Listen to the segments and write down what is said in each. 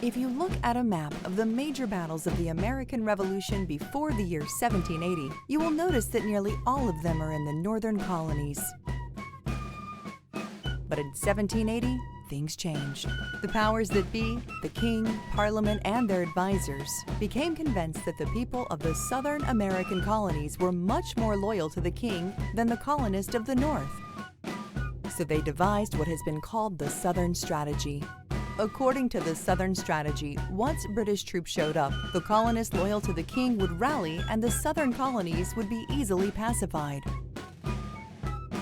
If you look at a map of the major battles of the American Revolution before the year 1780, you will notice that nearly all of them are in the northern colonies. But in 1780, things changed. The powers that be, the king, parliament, and their advisors, became convinced that the people of the southern American colonies were much more loyal to the king than the colonists of the north. So they devised what has been called the Southern Strategy. According to the Southern Strategy, once British troops showed up, the colonists loyal to the king would rally and the southern colonies would be easily pacified.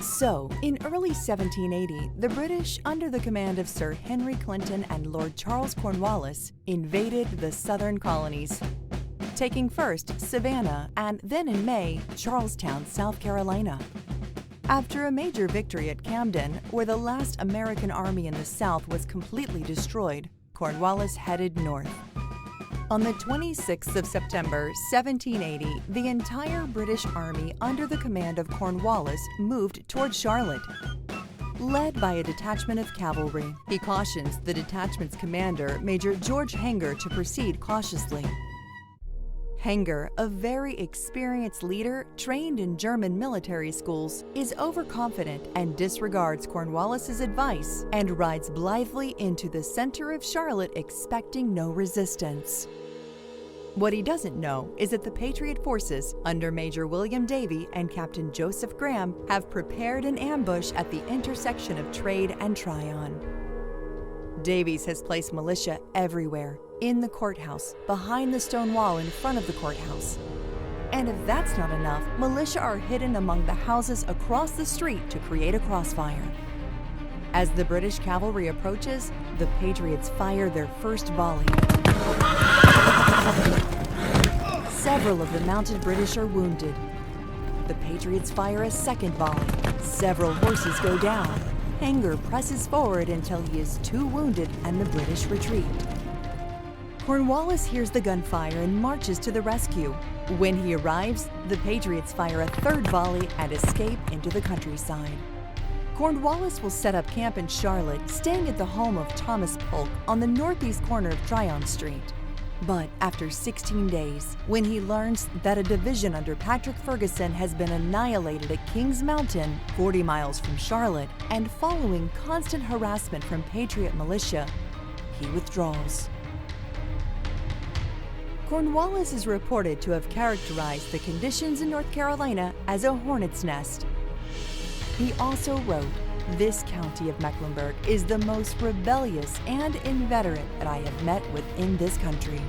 So, in early 1780, the British, under the command of Sir Henry Clinton and Lord Charles Cornwallis, invaded the southern colonies, taking first Savannah and then in May, Charlestown, South Carolina. After a major victory at Camden, where the last American army in the South was completely destroyed, Cornwallis headed north. On the 26th of September, 1780, the entire British army under the command of Cornwallis moved toward Charlotte. Led by a detachment of cavalry, he cautions the detachment's commander, Major George Hanger, to proceed cautiously. Hanger, a very experienced leader trained in German military schools, is overconfident and disregards Cornwallis's advice and rides blithely into the center of Charlotte expecting no resistance. What he doesn't know is that the Patriot forces under Major William Davie and Captain Joseph Graham have prepared an ambush at the intersection of Trade and Tryon. Davies has placed militia everywhere, in the courthouse, behind the stone wall in front of the courthouse. And if that's not enough, militia are hidden among the houses across the street to create a crossfire. As the British cavalry approaches, the Patriots fire their first volley. Several of the mounted British are wounded. The Patriots fire a second volley. Several horses go down. Hanger presses forward until he is too wounded and the British retreat. Cornwallis hears the gunfire and marches to the rescue. When he arrives, the Patriots fire a third volley and escape into the countryside. Cornwallis will set up camp in Charlotte, staying at the home of Thomas Polk on the northeast corner of Tryon Street. But after 16 days, when he learns that a division under Patrick Ferguson has been annihilated at Kings Mountain, 40 miles from Charlotte, and following constant harassment from Patriot militia, he withdraws. Cornwallis is reported to have characterized the conditions in North Carolina as a hornet's nest. He also wrote, "This county of Mecklenburg is the most rebellious and inveterate that I have met with in this country."